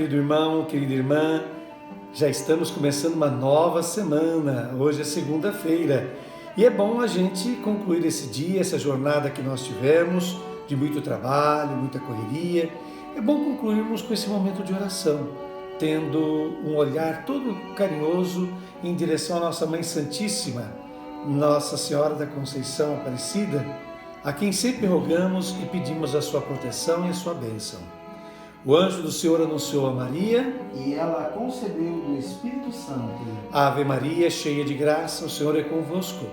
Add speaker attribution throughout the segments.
Speaker 1: querido irmão, querida irmã, já estamos começando uma nova semana. Hoje é segunda-feira e é bom a gente concluir esse dia, essa jornada que nós tivemos de muito trabalho, muita correria. É bom concluirmos com esse momento de oração, tendo um olhar todo carinhoso em direção à nossa Mãe Santíssima, Nossa Senhora da Conceição Aparecida, a quem sempre rogamos e pedimos a sua proteção e a sua bênção. O anjo do Senhor anunciou a Maria,
Speaker 2: e ela concebeu do Espírito Santo.
Speaker 1: Ave Maria, cheia de graça, o Senhor é convosco.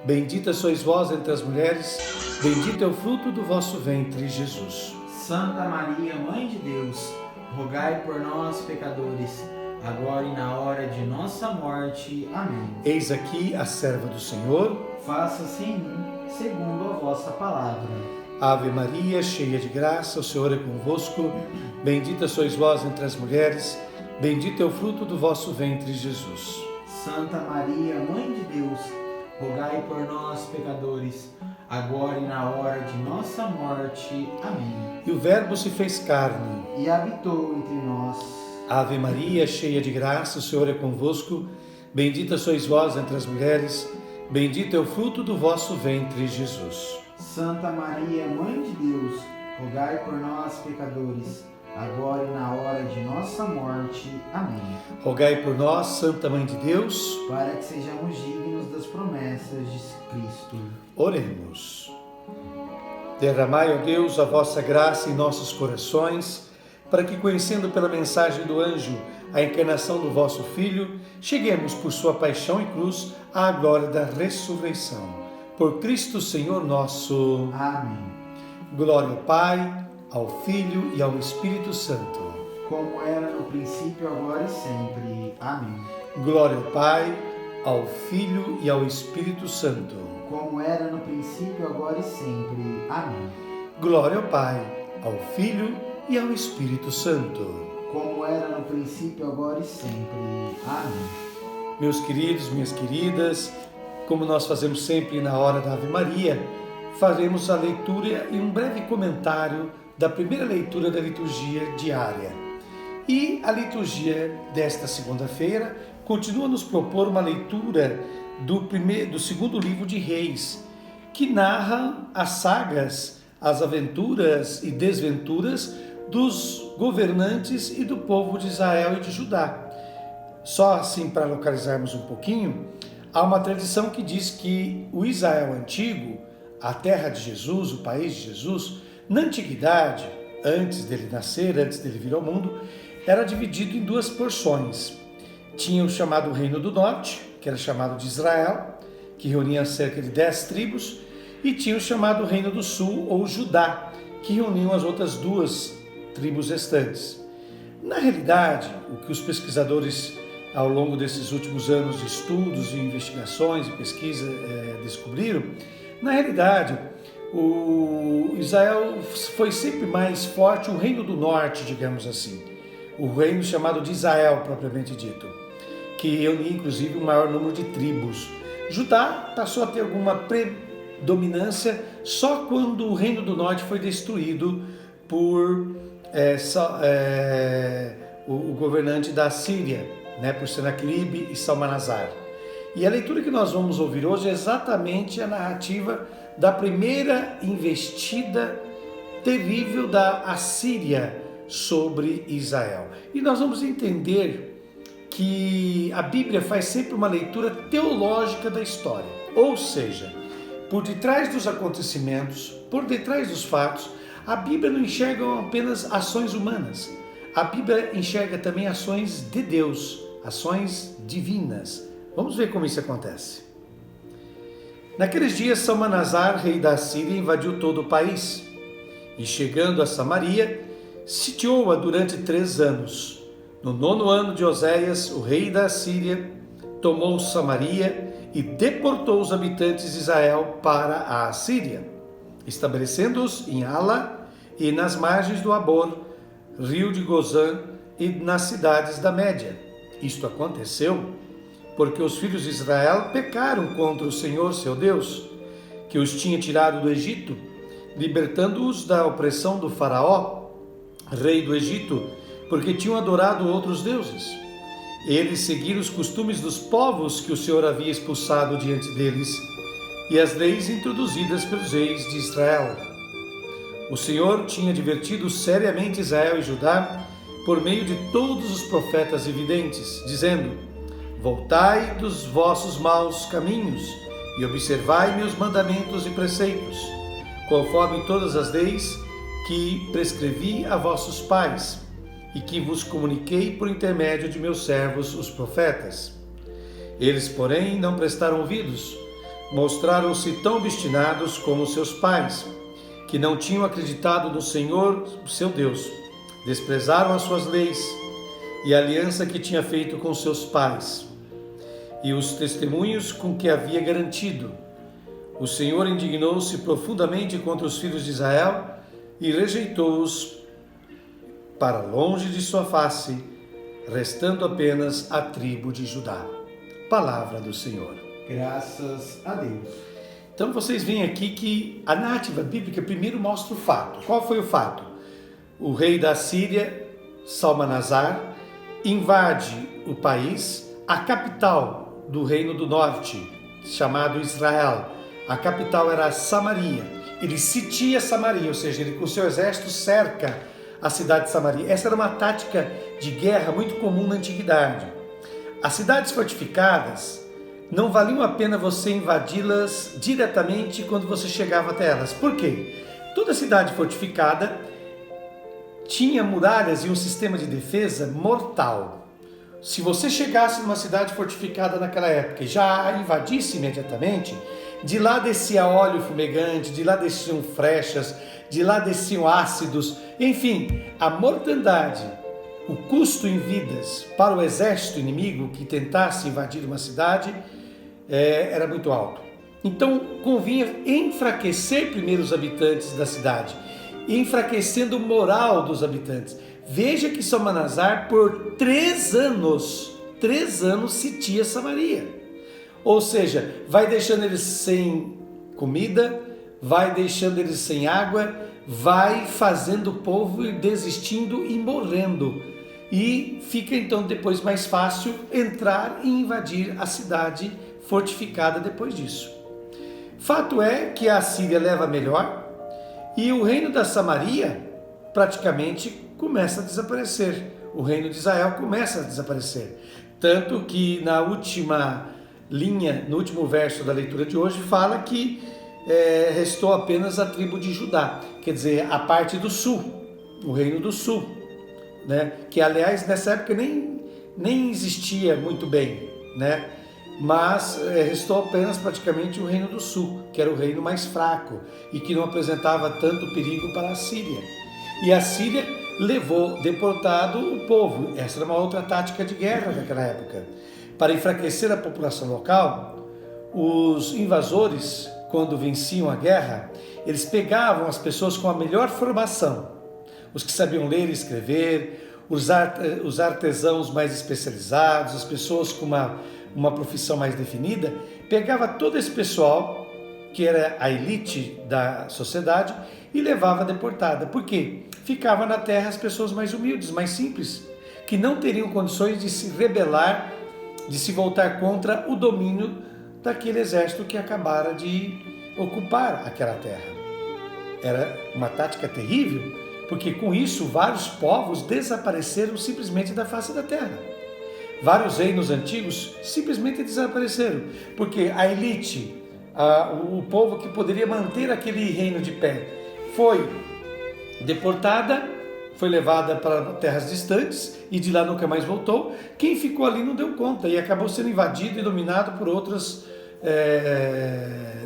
Speaker 1: Bendita sois vós entre as mulheres, bendito é o fruto do vosso ventre, Jesus.
Speaker 2: Santa Maria, Mãe de Deus, rogai por nós, pecadores, agora e na hora de nossa morte. Amém.
Speaker 1: Eis aqui a serva do Senhor.
Speaker 2: Faça-se em mim, segundo a vossa palavra.
Speaker 1: Ave Maria, cheia de graça, o Senhor é convosco. Bendita sois vós entre as mulheres, bendito é o fruto do vosso ventre, Jesus.
Speaker 2: Santa Maria, Mãe de Deus, rogai por nós, pecadores, agora e na hora de nossa morte. Amém.
Speaker 1: E o Verbo se fez carne
Speaker 2: e habitou entre nós.
Speaker 1: Ave Maria, cheia de graça, o Senhor é convosco. Bendita sois vós entre as mulheres, bendito é o fruto do vosso ventre, Jesus.
Speaker 2: Santa Maria, Mãe de Deus, rogai por nós, pecadores, agora e na hora de nossa morte. Amém.
Speaker 1: Rogai por nós, Santa Mãe de Deus,
Speaker 2: para que sejamos dignos das promessas de Cristo.
Speaker 1: Oremos. Derramai, ó Deus, a vossa graça em nossos corações, para que, conhecendo pela mensagem do anjo a encarnação do vosso Filho, cheguemos por sua paixão e cruz à glória da ressurreição. Por Cristo Senhor nosso.
Speaker 2: Amém.
Speaker 1: Glória ao Pai, ao Filho e ao Espírito Santo.
Speaker 2: Como era no princípio, agora e sempre. Amém.
Speaker 1: Glória ao Pai, ao Filho e ao Espírito Santo.
Speaker 2: Como era no princípio, agora e sempre. Amém.
Speaker 1: Glória ao Pai, ao Filho e ao Espírito Santo.
Speaker 2: Como era no princípio, agora e sempre. Amém.
Speaker 1: Meus queridos, minhas queridas, como nós fazemos sempre na hora da Ave Maria, faremos a leitura e um breve comentário da primeira leitura da liturgia diária. E a liturgia desta segunda-feira continua a nos propor uma leitura do segundo livro de Reis, que narra as sagas, as aventuras e desventuras dos governantes e do povo de Israel e de Judá. Só assim, para localizarmos um pouquinho, há uma tradição que diz que o Israel antigo, a terra de Jesus, o país de Jesus, na antiguidade, antes dele nascer, antes dele vir ao mundo, era dividido em duas porções. Tinha o chamado Reino do Norte, que era chamado de Israel, que reunia cerca de 10 tribos, e tinha o chamado Reino do Sul, ou Judá, que reuniam as outras duas tribos restantes. Na realidade, o que os pesquisadores ao longo desses últimos anos de estudos e investigações e pesquisa descobriram, na realidade, o Israel foi sempre mais forte, o reino do norte, digamos assim, o reino chamado de Israel, propriamente dito, que reunia inclusive o maior número de tribos. Judá passou a ter alguma predominância só quando o reino do norte foi destruído por o governante da Síria, por Senaqueribe e Salmanasar. E a leitura que nós vamos ouvir hoje é exatamente a narrativa da primeira investida terrível da Assíria sobre Israel. E nós vamos entender que a Bíblia faz sempre uma leitura teológica da história, ou seja, por detrás dos acontecimentos, por detrás dos fatos, a Bíblia não enxerga apenas ações humanas, a Bíblia enxerga também ações de Deus, ações divinas. Vamos ver como isso acontece. Naqueles dias, Salmanasar, rei da Síria, invadiu todo o país e, chegando a Samaria, sitiou-a durante 3 anos. No 9º ano de Oséias, o rei da Síria tomou Samaria e deportou os habitantes de Israel para a Assíria, estabelecendo-os em Ala e nas margens do Abor, rio de Gozã e nas cidades da Média. Isto aconteceu porque os filhos de Israel pecaram contra o Senhor, seu Deus, que os tinha tirado do Egito, libertando-os da opressão do faraó, rei do Egito, porque tinham adorado outros deuses. Eles seguiram os costumes dos povos que o Senhor havia expulsado diante deles e as leis introduzidas pelos reis de Israel. O Senhor tinha advertido seriamente Israel e Judá por meio de todos os profetas e videntes, dizendo: voltai dos vossos maus caminhos e observai meus mandamentos e preceitos, conforme todas as leis que prescrevi a vossos pais e que vos comuniquei por intermédio de meus servos, os profetas. Eles, porém, não prestaram ouvidos, mostraram-se tão obstinados como seus pais, que não tinham acreditado no Senhor, seu Deus. Desprezaram as suas leis e a aliança que tinha feito com seus pais, e os testemunhos com que havia garantido. O Senhor indignou-se profundamente contra os filhos de Israel e rejeitou-os para longe de sua face, restando apenas a tribo de Judá. Palavra do Senhor.
Speaker 2: Graças a Deus.
Speaker 1: Então vocês veem aqui que a narrativa bíblica primeiro mostra o fato. Qual foi o fato? O rei da Síria, Salmanasar, invade o país, a capital do reino do norte, chamado Israel. A capital era Samaria. Ele sitia Samaria, ou seja, ele com seu exército cerca a cidade de Samaria. Essa era uma tática de guerra muito comum na antiguidade. As cidades fortificadas não valiam a pena você invadi-las diretamente quando você chegava até elas. Por quê? Toda cidade fortificada tinha muralhas e um sistema de defesa mortal. Se você chegasse numa cidade fortificada naquela época e já a invadisse imediatamente, de lá descia óleo fumegante, de lá desciam flechas, de lá desciam ácidos, enfim, a mortandade, o custo em vidas para o exército inimigo que tentasse invadir uma cidade era muito alto. Então convinha enfraquecer primeiro os habitantes da cidade, enfraquecendo o moral dos habitantes. Veja que Salmanasar por 3 anos sitia Samaria. Ou seja, vai deixando eles sem comida, vai deixando eles sem água, vai fazendo o povo ir desistindo e morrendo. E fica então depois mais fácil entrar e invadir a cidade fortificada depois disso. Fato é que a Síria leva melhor e o reino da Samaria praticamente começa a desaparecer. O reino de Israel começa a desaparecer. Tanto que na última linha, no último verso da leitura de hoje, fala que restou apenas a tribo de Judá, quer dizer, a parte do sul, o reino do sul, né? Que aliás nessa época nem existia muito bem, né? Mas restou apenas praticamente o reino do sul, que era o reino mais fraco e que não apresentava tanto perigo para a Síria. E a Síria levou deportado o povo. Essa era uma outra tática de guerra naquela época. Para enfraquecer a população local, os invasores, quando venciam a guerra, eles pegavam as pessoas com a melhor formação, os que sabiam ler e escrever, os artesãos mais especializados, as pessoas com uma profissão mais definida, pegava todo esse pessoal, que era a elite da sociedade, e levava deportada. Por quê? Ficava na terra as pessoas mais humildes, mais simples, que não teriam condições de se rebelar, de se voltar contra o domínio daquele exército que acabara de ocupar aquela terra. Era uma tática terrível, porque com isso vários povos desapareceram simplesmente da face da terra. Vários reinos antigos simplesmente desapareceram, porque a elite, o povo que poderia manter aquele reino de pé, foi deportada, foi levada para terras distantes e de lá nunca mais voltou. Quem ficou ali não deu conta e acabou sendo invadido e dominado por outras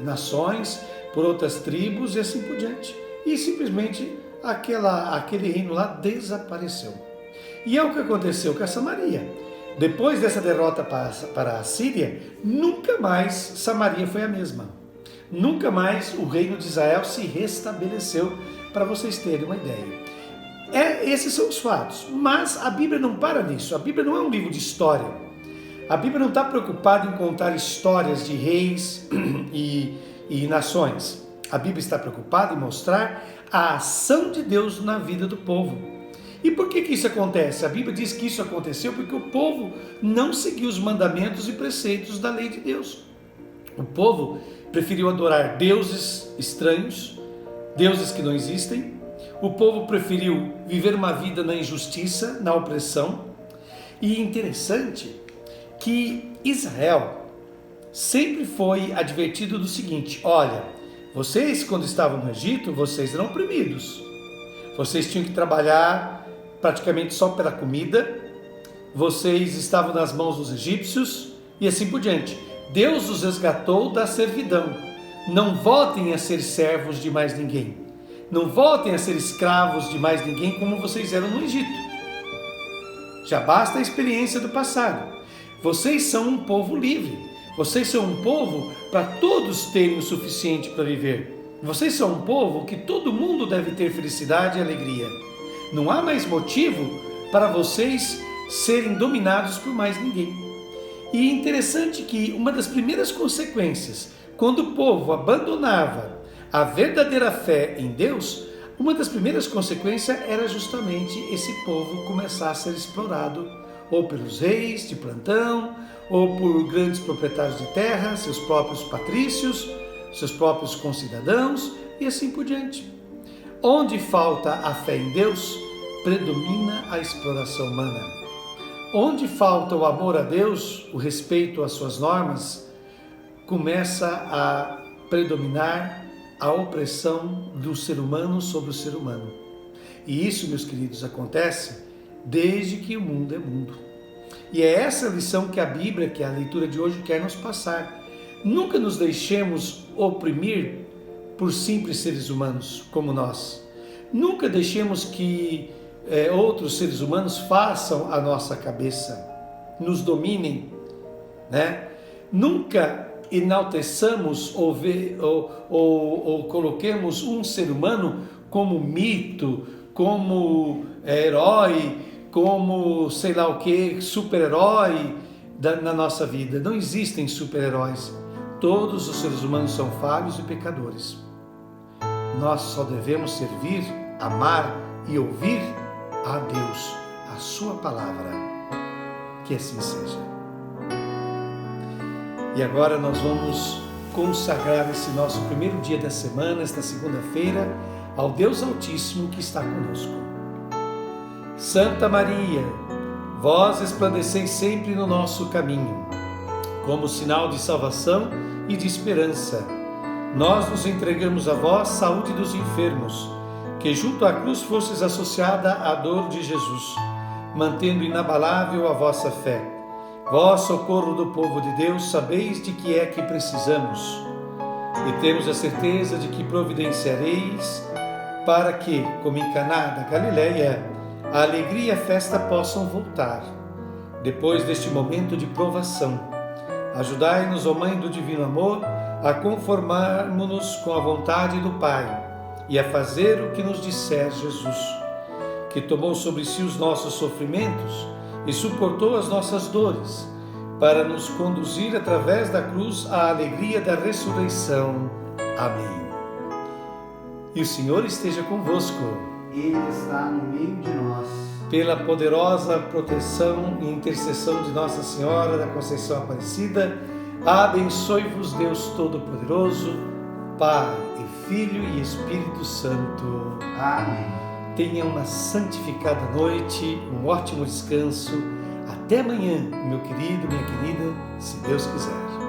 Speaker 1: nações, por outras tribos e assim por diante. E simplesmente aquele reino lá desapareceu. E é o que aconteceu com a Samaria. Depois dessa derrota para a Síria, nunca mais Samaria foi a mesma. Nunca mais o reino de Israel se restabeleceu, para vocês terem uma ideia. Esses são os fatos, mas a Bíblia não para nisso. A Bíblia não é um livro de história. A Bíblia não está preocupada em contar histórias de reis e nações. A Bíblia está preocupada em mostrar a ação de Deus na vida do povo. E por que isso acontece? A Bíblia diz que isso aconteceu porque o povo não seguiu os mandamentos e preceitos da lei de Deus. O povo preferiu adorar deuses estranhos, deuses que não existem. O povo preferiu viver uma vida na injustiça, na opressão. E interessante que Israel sempre foi advertido do seguinte: olha, vocês quando estavam no Egito, vocês eram oprimidos. Vocês tinham que trabalhar praticamente só pela comida. Vocês estavam nas mãos dos egípcios e assim por diante. Deus os resgatou da servidão. Não voltem a ser servos de mais ninguém. Não voltem a ser escravos de mais ninguém como vocês eram no Egito. Já basta a experiência do passado. Vocês são um povo livre. Vocês são um povo para todos terem o suficiente para viver. Vocês são um povo que todo mundo deve ter felicidade e alegria. Não há mais motivo para vocês serem dominados por mais ninguém. E é interessante que uma das primeiras consequências, quando o povo abandonava a verdadeira fé em Deus, uma das primeiras consequências era justamente esse povo começar a ser explorado, ou pelos reis de plantão, ou por grandes proprietários de terra, seus próprios patrícios, seus próprios concidadãos, e assim por diante. Onde falta a fé em Deus, predomina a exploração humana. Onde falta o amor a Deus, o respeito às suas normas, começa a predominar a opressão do ser humano sobre o ser humano. E isso, meus queridos, acontece desde que o mundo é mundo. E é essa lição que a Bíblia, que é a leitura de hoje, quer nos passar. Nunca nos deixemos oprimir por simples seres humanos como nós. Nunca deixemos que outros seres humanos façam a nossa cabeça, nos dominem, né? Nunca enalteçamos ou coloquemos um ser humano como mito, como herói, como sei lá o que, super-herói na nossa vida. Não existem super-heróis. Todos os seres humanos são falhos e pecadores. Nós só devemos servir, amar e ouvir a Deus, a sua palavra. Que assim seja. E agora nós vamos consagrar esse nosso primeiro dia da semana, esta segunda-feira, ao Deus Altíssimo que está conosco. Santa Maria, vós resplandeceis sempre no nosso caminho, como sinal de salvação e de esperança. Nós nos entregamos a vós, saúde dos enfermos, que junto à cruz fostes associada à dor de Jesus, mantendo inabalável a vossa fé. Vós, socorro do povo de Deus, sabeis de que é que precisamos, e temos a certeza de que providenciareis para que, como em Caná da Galileia, a alegria e a festa possam voltar. Depois deste momento de provação, ajudai-nos, ó Mãe do Divino Amor, a conformarmos-nos com a vontade do Pai e a fazer o que nos disser Jesus, que tomou sobre si os nossos sofrimentos e suportou as nossas dores, para nos conduzir através da cruz à alegria da ressurreição. Amém. E o Senhor esteja convosco.
Speaker 2: Ele está no meio de nós.
Speaker 1: Pela poderosa proteção e intercessão de Nossa Senhora da Conceição Aparecida, abençoe-vos Deus Todo-Poderoso, Pai e Filho e Espírito Santo.
Speaker 2: Amém.
Speaker 1: Tenha uma santificada noite, um ótimo descanso. Até amanhã, meu querido, minha querida, se Deus quiser.